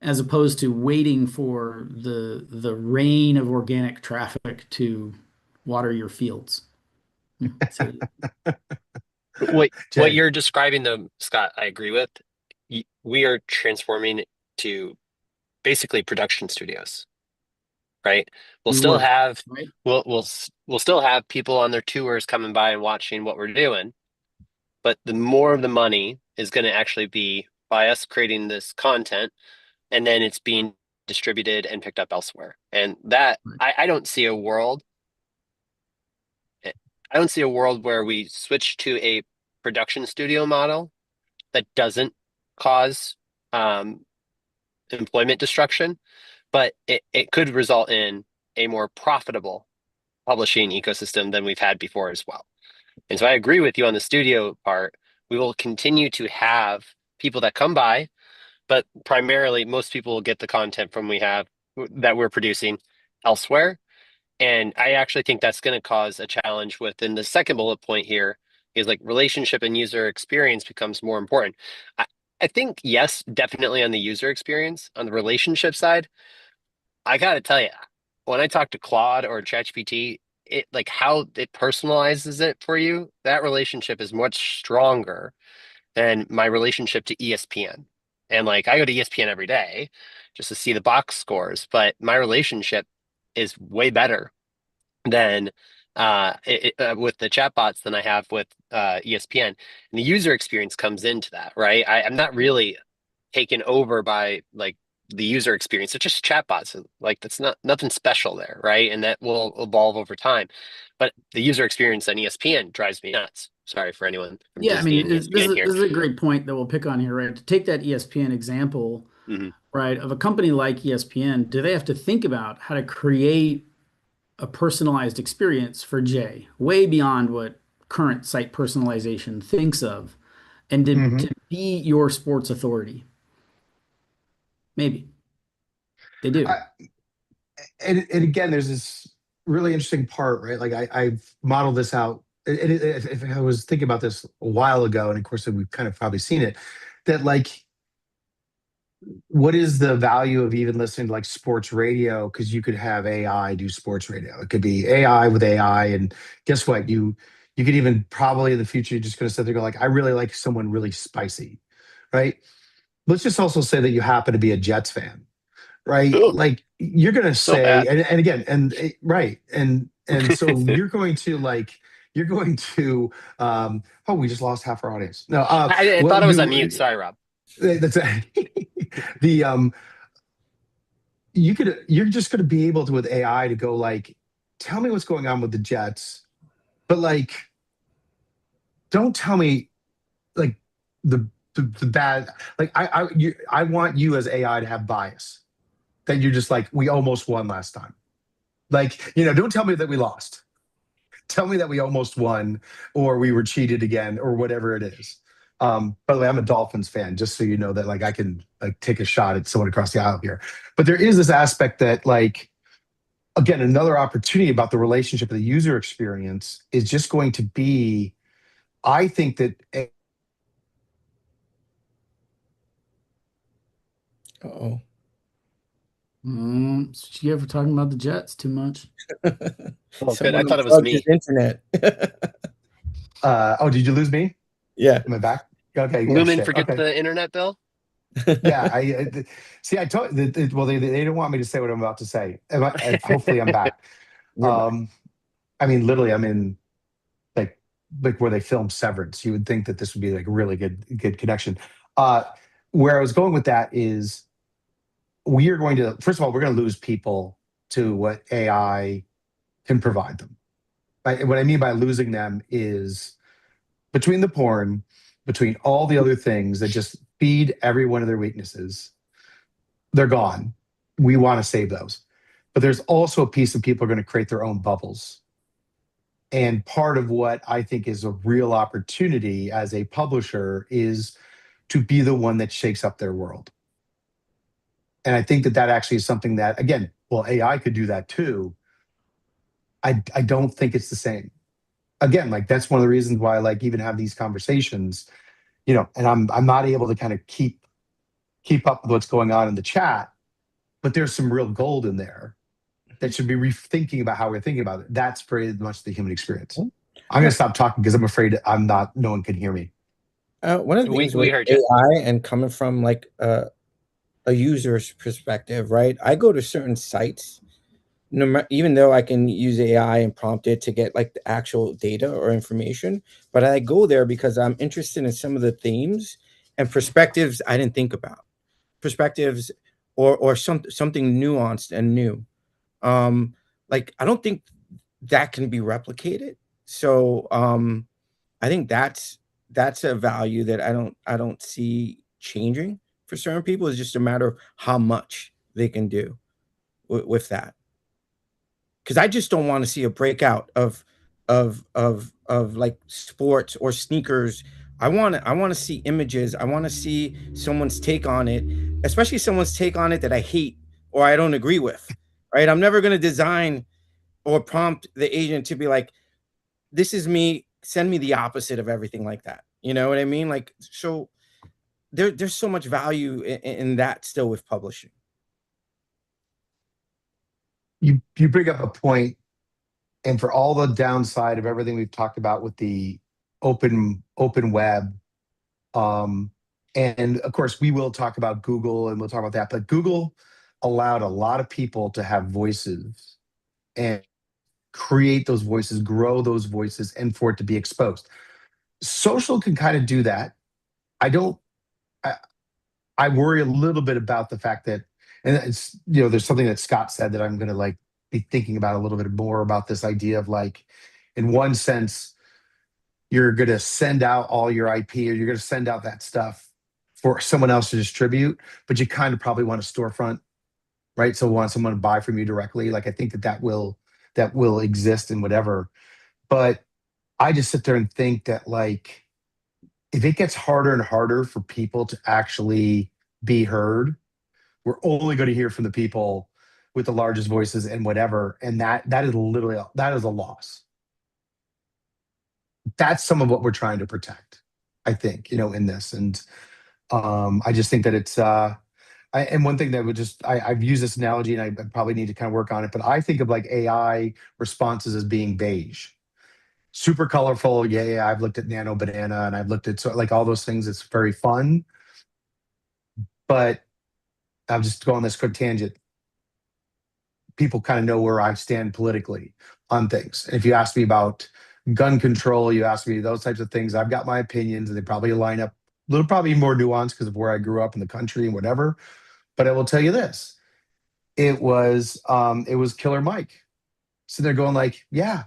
as opposed to waiting for the rain of organic traffic to water your fields. So, What you're describing, though, Scott, I agree with. We are transforming to basically production studios, right? We'll still have right? we'll still have people on their tours coming by and watching what we're doing, but the more of the money is going to actually be by us creating this content, and then it's being distributed and picked up elsewhere. And that I don't see a world. I don't see a world where we switch to a production studio model that doesn't cause employment destruction, but it could result in a more profitable publishing ecosystem than we've had before as well. And so I agree with you on the studio part. We will continue to have people that come by, but primarily most people will get the content from we have that we're producing elsewhere. And I actually think that's going to cause a challenge within the second bullet point here is like relationship and user experience becomes more important. I, I think, yes, definitely on the user experience. On the relationship side, I got to tell you, when I talk to Claude or ChatGPT, it like how it personalizes it for you, that relationship is much stronger than my relationship to ESPN. And like I go to ESPN every day just to see the box scores, but my relationship is way better than with the chatbots than I have with ESPN. And the user experience comes into that, right? I'm not really taken over by like the user experience. It's just chatbots. Like that's not nothing special there, right? And that will evolve over time. But the user experience on ESPN drives me nuts. Sorry for anyone from Yeah, I Disney mean, and this ESPN is here. this is a great point that we'll pick on here, right? To take that ESPN example, Hmm. right, of a company like ESPN, do they have to think about how to create a personalized experience for Jay, way beyond what current site personalization thinks of, and to be your sports authority? Maybe they do. I, and again, there's this really interesting part, right? Like I've modeled this out. If I was thinking about this a while ago, and of course we've kind of probably seen it, that like, what is the value of even listening to like sports radio? Because you could have AI do sports radio. It could be AI with AI, and guess what? You could even probably in the future you're just going to sit there and go like, I really like someone really spicy, right? Let's just also say that you happen to be a Jets fan, right? Oh, Like you're gonna so say, bad. and again, right, and so you're going to like you're going to oh, we just lost half our audience. No, I well, thought I was on mute. you Sorry, Rob. that's the you're just gonna be able to with AI to go like, tell me what's going on with the Jets, but like, don't tell me like the the bad, like I want you as AI to have bias, that you're just like, we almost won last time. Like, don't tell me that we lost. Tell me that we almost won or we were cheated again or whatever it is. By the way, I'm a Dolphins fan, just so you know that like I can like take a shot at someone across the aisle here. But there is this aspect that like, again, another opportunity about the relationship of the user experience is just going to be, I think that Uh-oh. So you ever talking about the Jets too much? Oh, good. I Someone thought it was unplugged his me. internet. oh, did you lose me? Yeah. Am I back? Okay, yeah, Lumen, shit. forget Okay. the internet bill. Yeah, see. I told well, they don't want me to say what I'm about to say. Hopefully, I'm back. You're back. Um, I mean, literally, I'm in like where they filmed Severance. You would think that this would be like a really good connection. Uh, where I was going with that is we are going to, first of all, we're going to lose people to what AI can provide them. Right? What I mean by losing them is between the porn, between all the other things that just feed every one of their weaknesses, they're gone. We want to save those. But there's also a piece of people are going to create their own bubbles. And part of what I think is a real opportunity as a publisher is to be the one that shakes up their world. And I think that actually is something that, again, well, AI could do that too. I don't think it's the same. Again, like that's one of the reasons why I like even have these conversations, and I'm not able to kind of keep up with what's going on in the chat, but there's some real gold in there that should be rethinking about how we're thinking about it. That's very much the human experience. I'm going to stop talking because I'm afraid no one can hear me. One of the things We with heard you. AI and coming from like a user's perspective, right? I go to certain sites, even though I can use AI and prompt it to get like the actual data or information, but I go there because I'm interested in some of the themes and perspectives I didn't think about. Perspectives or something nuanced and new. Like I don't think that can be replicated. So I think that's a value that I don't see changing for certain people. It's just a matter of how much they can do with that. Because I just don't want to see a breakout of of like sports or sneakers. I want to see images. I want to see someone's take on it, especially someone's take on it that I hate or I don't agree with. Right? I'm never going to design or prompt the agent to be like, this is me, send me the opposite of everything like that. You know what I mean? Like, so there's so much value in that still with publishing. You bring up a point, and for all the downside of everything we've talked about with the open web, um, and of course we will talk about Google and we'll talk about that, but Google allowed a lot of people to have voices and create those voices, grow those voices, and for it to be exposed. Social can kind of do that. I don't. I, I worry a little bit about the fact that, and it's, there's something that Scott said that I'm going to like be thinking about a little bit more about this idea of like, in one sense, you're going to send out all your IP or you're going to send out that stuff for someone else to distribute, but you kind of probably want a storefront, right? So want someone to buy from you directly. Like I think that will exist in whatever. But I just sit there and think that like if it gets harder and harder for people to actually be heard, we're only going to hear from the people with the largest voices and whatever. And that is literally that is a loss. That's some of what we're trying to protect, I think, in this. And I just think that it's and one thing that I've used this analogy and I probably need to kind of work on it, but I think of like AI responses as being beige. Super colorful. Yeah, yeah. I've looked at Nano Banana and I've looked at like all those things. It's very fun. But I'll just go on this quick tangent. People kind of know where I stand politically on things. And if you ask me about gun control, you ask me those types of things, I've got my opinions and they probably line up a little probably more nuanced because of where I grew up in the country and whatever. But I will tell you this. It was Killer Mike. So they're going like, yeah,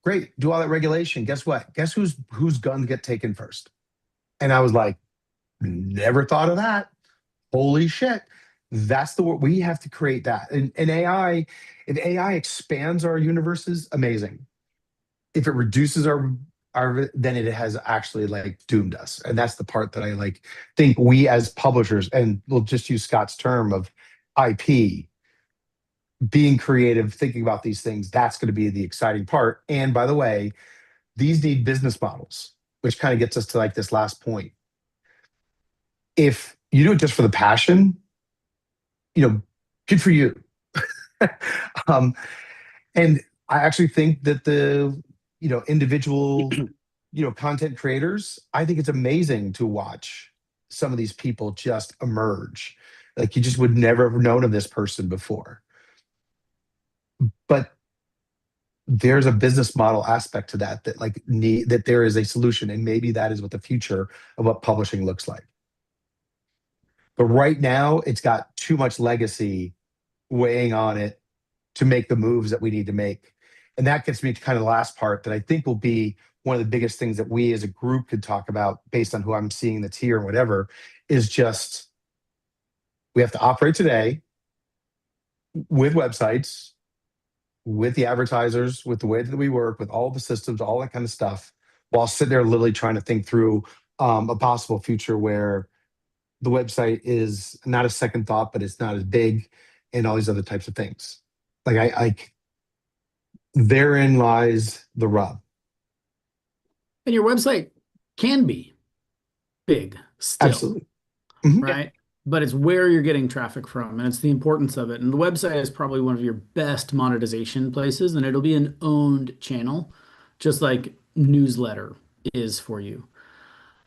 great, do all that regulation. Guess what? Guess whose guns get taken first? And I was like, never thought of that. Holy shit. That's the word we have to create that. And AI, if AI expands our universes, amazing. If it reduces our then it has actually like doomed us. And that's the part that I like think we as publishers, and we'll just use Scott's term of IP, being creative, thinking about these things, that's going to be the exciting part. And by the way, these need business models, which kind of gets us to like this last point. If you do it just for the passion, good for you. um, and I actually think that the individual content creators, I think it's amazing to watch some of these people just emerge. Like you just would never have known of this person before. But there's a business model aspect to that like that there is a solution, and maybe that is what the future of what publishing looks like. But right now, it's got too much legacy weighing on it to make the moves that we need to make. And that gets me to kind of the last part that I think will be one of the biggest things that we as a group could talk about based on who I'm seeing that's here and whatever, is just we have to operate today with websites, with the advertisers, with the way that we work, with all the systems, all that kind of stuff, while sitting there literally trying to think through a possible future where the website is not a second thought, but it's not as big and all these other types of things. Like therein lies the rub. And your website can be big still. Absolutely. Mhm. Right? But it's where you're getting traffic from, and it's the importance of it. And the website is probably one of your best monetization places, and it'll be an owned channel, just like newsletter is for you.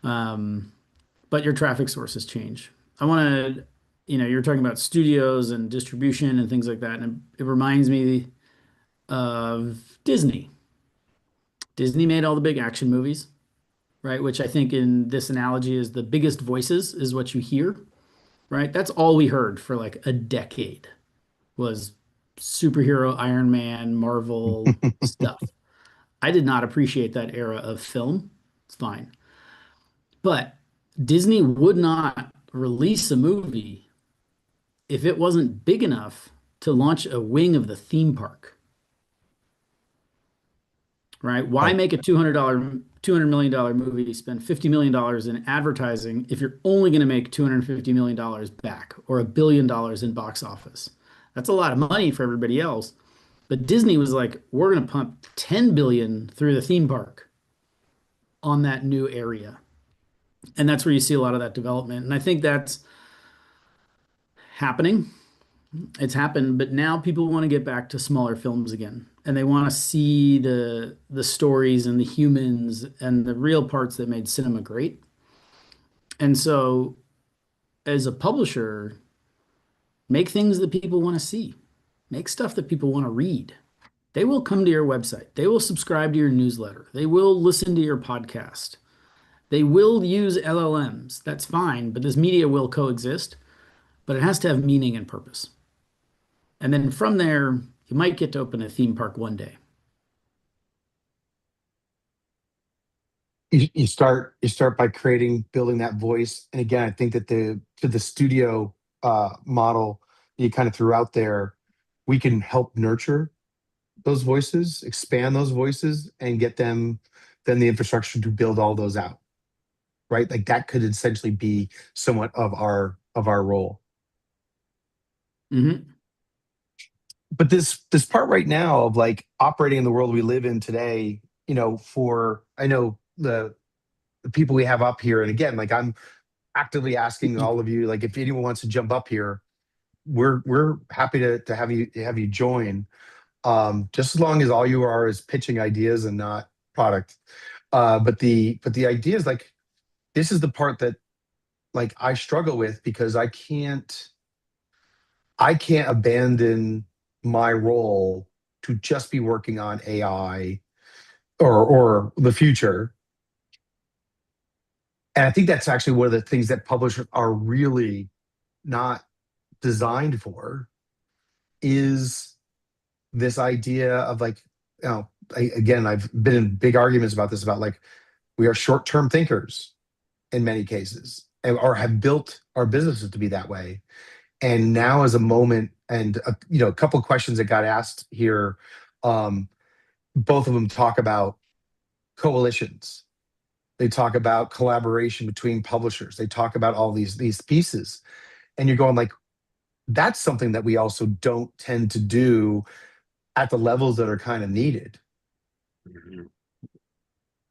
But your traffic sources change. I want to, you're talking about studios and distribution and things like that, and it reminds me of Disney. Disney made all the big action movies, right? Which I think in this analogy is the biggest voices is what you hear, right? That's all we heard for like a decade was superhero, Iron Man, Marvel stuff. I did not appreciate that era of film. It's fine. But Disney would not release a movie if it wasn't big enough to launch a wing of the theme park. right? Why Right. make a $200 million movie, spend $50 million in advertising if you're only going to make $250 million back or $1 billion in box office? That's a lot of money for everybody else. But Disney was like, we're going to pump 10 billion through the theme park on that new area. And that's where you see a lot of that development. And I think that's happening. It's happened, but now people want to get back to smaller films again. And they want to see the stories and the humans and the real parts that made cinema great. And so as a publisher, make things that people want to see. Make stuff that people want to read. They will come to your website. They will subscribe to your newsletter. They will listen to your podcast. They will use LLMs. That's fine, but this media will coexist, but it has to have meaning and purpose. And then from there, you might get to open a theme park one day. You start by building that voice. And again, I think that the studio model you kind of threw out there, we can help nurture those voices, expand those voices, and get them then the infrastructure to build all those out. Right? Like that could essentially be somewhat of our role. Mm-hmm. But this part right now of like operating in the world we live in today, for I know the people we have up here, and again, like I'm actively asking all of you, like if anyone wants to jump up here, we're happy to have you join. Just as long as all you are is pitching ideas and not product. But the idea is like this is the part that like I struggle with because I can't abandon my role to just be working on AI or the future. And I think that's actually one of the things that publishers are really not designed for is this idea of like, again, I've been in big arguments about this, about like we are short-term thinkers in many cases, or have built our businesses to be that way. And now is a moment, and a couple of questions that got asked here. Both of them talk about coalitions. They talk about collaboration between publishers. They talk about all these pieces, and you're going like, that's something that we also don't tend to do at the levels that are kind of needed. Mhm.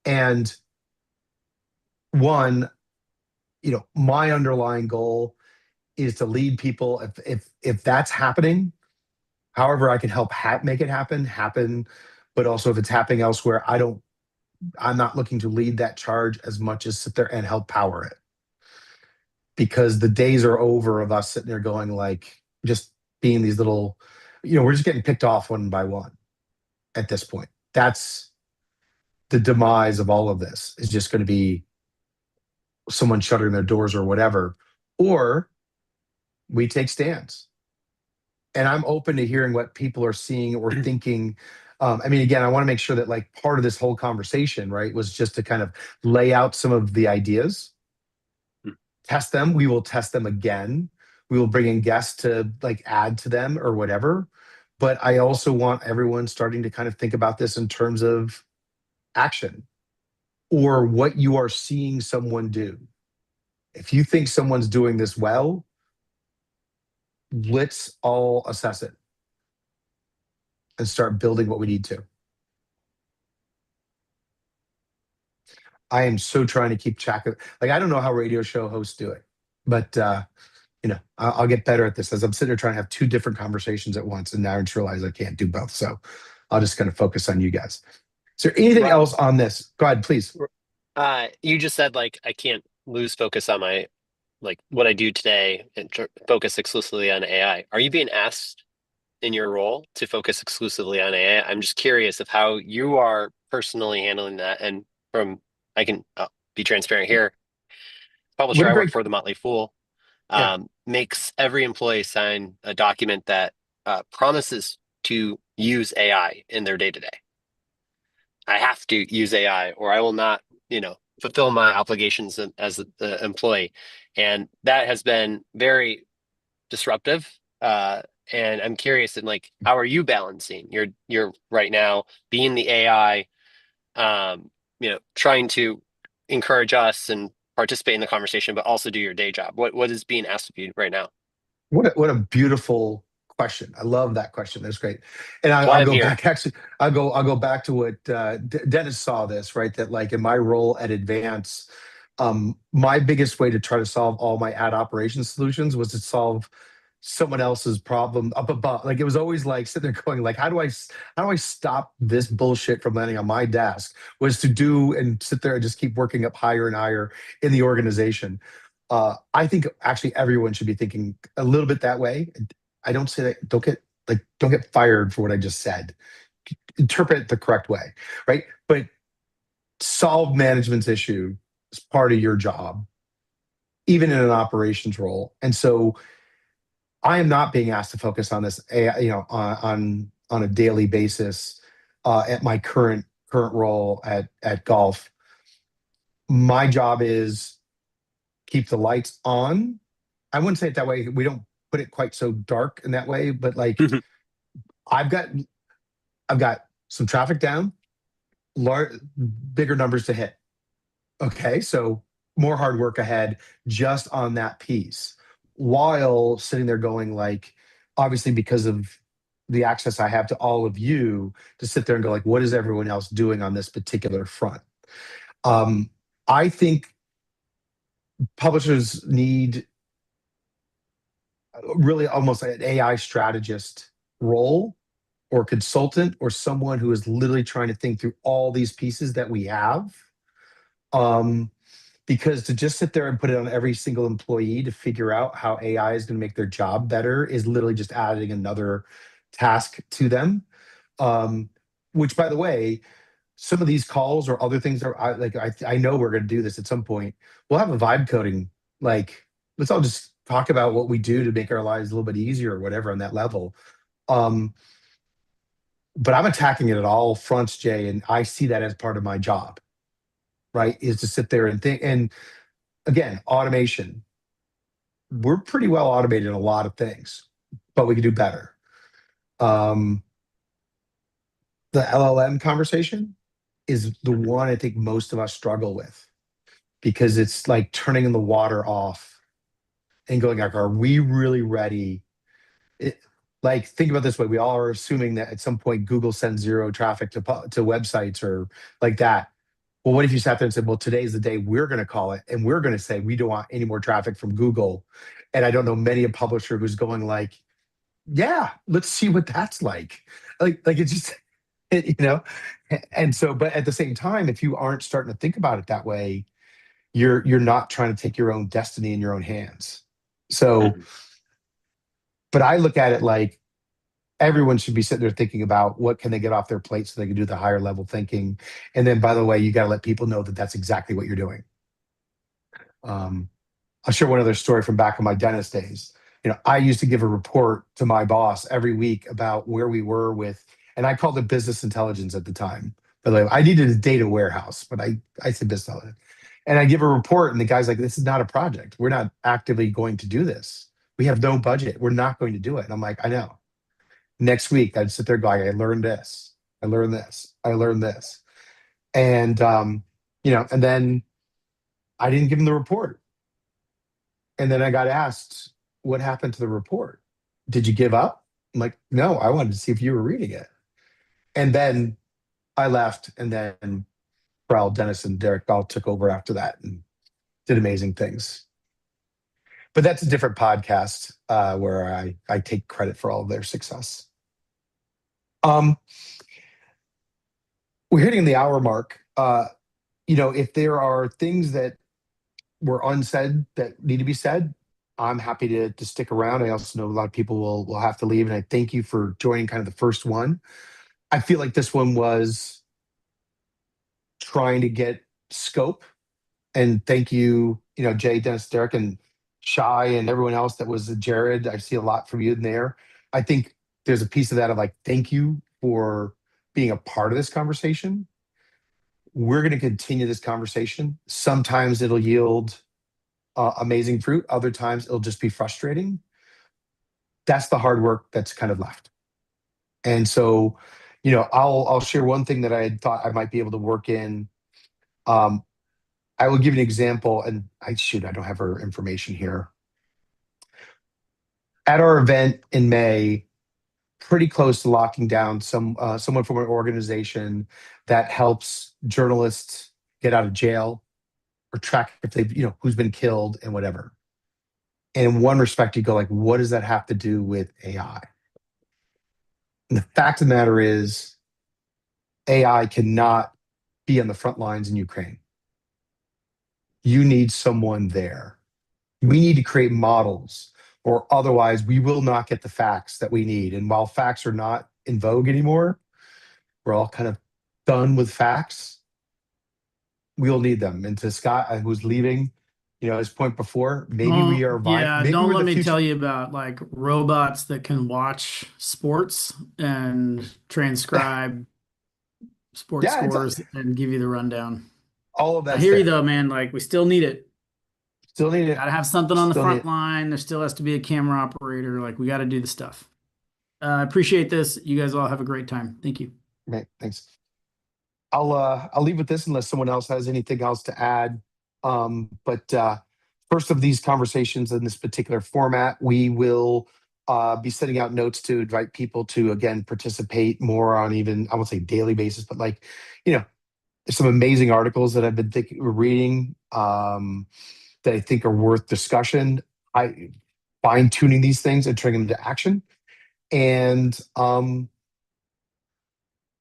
And one, my underlying goal is to lead people. If that's happening, however I can help make it happen. But also if it's happening elsewhere, I'm not looking to lead that charge as much as sit there and help power it. Because the days are over of us sitting there going like, just being these little, we're just getting picked off one by one at this point. That's the demise of all of this, is just going to be someone shuttering their doors or whatever, or we take stands. And I'm open to hearing what people are seeing or thinking. I mean, again, I want to make sure that like part of this whole conversation, right, was just to kind of lay out some of the ideas, test them. We will test them again. We will bring in guests to like add to them or whatever. But I also want everyone starting to kind of think about this in terms of action or what you are seeing someone do. If you think someone's doing this well, let's all assess it and start building what we need to. I am so trying to keep track of, like, I don't know how radio show hosts do it, but I'll get better at this as I'm sitting here trying to have two different conversations at once, and now I just realize I can't do both. So I'll just kind of focus on you guys. Is there anything Right. else on this? Go ahead, please. You just said like I can't lose focus on my like what I do today and focus exclusively on AI. Are you being asked in your role to focus exclusively on AI? I'm just curious of how you are personally handling that. And I can be transparent here. What Publisher a I work great, for, the Motley Fool, yeah. makes every employee sign a document that promises to use AI in their day to day. I have to use AI or I will not, fulfill my obligations as an employee. And that has been very disruptive. And I'm curious in like, how are you balancing your right now being the AI trying to encourage us and participate in the conversation, but also do your day job? What is being asked of you right now? What a beautiful question. I love that question. That's great. And That's why I'll I'm go here. back. Actually, I'll go back to what Dennis saw this, right. That like in my role at Advance, my biggest way to try to solve all my ad operations solutions was to solve someone else's problem up above. Like it was always like sitting there going like, how do I stop this bullshit from landing on my desk? Was to do and sit there and just keep working up higher and higher in the organization. I think actually everyone should be thinking a little bit that way. I don't say that. Don't get fired for what I just said. Interpret it the correct way, right? But solve management's issue is part of your job, even in an operations role. And so I am not being asked to focus on this, on a daily basis at my current role at golf. My job is keep the lights on. I wouldn't say it that way. We don't put it quite so dark in that way, but like I've got I've got some traffic down, bigger numbers to hit. Okay, so more hard work ahead just on that piece, while sitting there going like, obviously because of the access I have to all of you, to sit there and go like, what is everyone else doing on this particular front? I think publishers need really almost an AI strategist role or consultant or someone who is literally trying to think through all these pieces that we have. Because to just sit there and put it on every single employee to figure out how AI is going to make their job better is literally just adding another task to them. Which, by the way, some of these calls or other things are I know we're going to do this at some point. We'll have a vibe coding. Like, let's all just talk about what we do to make our lives a little bit easier or whatever on that level. But I'm attacking it at all fronts, Jay, and I see that as part of my job, right? Is to sit there and think. And again, automation. We're pretty well automated in a lot of things, but we could do better. The LLM conversation is the one I think most of us struggle with, because it's like turning the water off and going like, are we really ready? Like, think about it this way. We all are assuming that at some point Google sends zero traffic to websites or like that. Well, what if you sat there and said, well, today's the day we're going to call it, and we're going to say we don't want any more traffic from Google. And I don't know many a publisher who's going like, yeah, let's see what that's like. Like it's just, you know. And so, but at the same time, if you aren't starting to think about it that way, you're not trying to take your own destiny in your own hands. So, but I look at it like everyone should be sitting there thinking about what can they get off their plate so they can do the higher level thinking. And then, by the way, you got to let people know that that's exactly what you're doing. I'll share one other story from back in my dentist days. I used to give a report to my boss every week about where we were with, and I called it business intelligence at the time. By the way, I needed a data warehouse, but I said business intelligence. And I give a report, and the guy's like, this is not a project. We're not actively going to do this. We have no budget. We're not going to do it. And I'm like, I know. Next week, I'd sit there going, I learned this. I learned this. I learned this. And, and then I didn't give him the report. And then I got asked, what happened to the report? Did you give up? I'm like, no, I wanted to see if you were reading it. And then I left, and then Raul, Dennis, and Derek all took over after that and did amazing things. But that's a different podcast where I take credit for all of their success. We're hitting the hour mark. If there are things that were unsaid that need to be said, I'm happy to stick around. I also know a lot of people will have to leave, and I thank you for joining kind of the first one. I feel like this one was trying to get scope, and thank you, Jay, Dennis, Derek, and Shai, and everyone else that was Jared. I see a lot from you in there. I think there's a piece of that of like, thank you for being a part of this conversation. We're going to continue this conversation. Sometimes it'll yield amazing fruit. Other times it'll just be frustrating. That's the hard work that's kind of left. And so, I'll share one thing that I had thought I might be able to work in. Um, I will give you an example, and I don't have her information here. At our event in May, pretty close to locking down someone from an organization that helps journalists get out of jail or track if they've, who's been killed and whatever. And in one respect, you go like, what does that have to do with AI? And the fact of the matter is, AI cannot be on the front lines in Ukraine. You need someone there. We need to create models, or otherwise we will not get the facts that we need. And while facts are not in vogue anymore, we're all kind of done with facts. We'll need them. And to Scott, who's leaving, his point before, maybe we are Yeah, maybe don't we're let the me future. tell you about like robots that can watch sports and transcribe sports Yeah, scores and give you the rundown. all of I that's hear you there. though, man. Like we still need it. Still need it. Got to have something on the Still need front it. line. There still has to be a camera operator. Like we got to do the stuff. I appreciate this. You guys all have a great time. Thank you. Right, thanks. I'll leave with this unless someone else has anything else to add. But first of these conversations in this particular format, we will be sending out notes to invite people to again participate more on even, I won't say daily basis, but like, there's some amazing articles that I've been reading that I think are worth discussion. I fine tuning these things and turning them into action and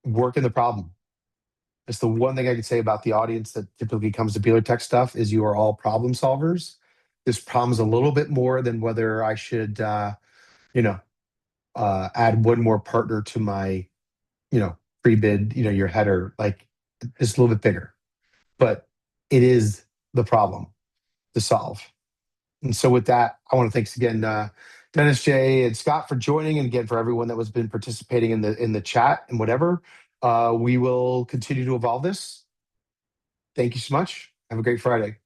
working the problem. It's the one thing I can say about the audience that typically comes to Beeler.Tech stuff is you are all problem solvers. This problem's a little bit more than whether I should, add one more partner to my, pre-bid, your header. Like it's a little bit bigger, but it is the problem to solve. And so with that, I want to thanks again, Dennis, Jay, and Scott for joining, and again for everyone that was been participating in the chat and whatever. We will continue to evolve this. Thank you so much. Have a great Friday.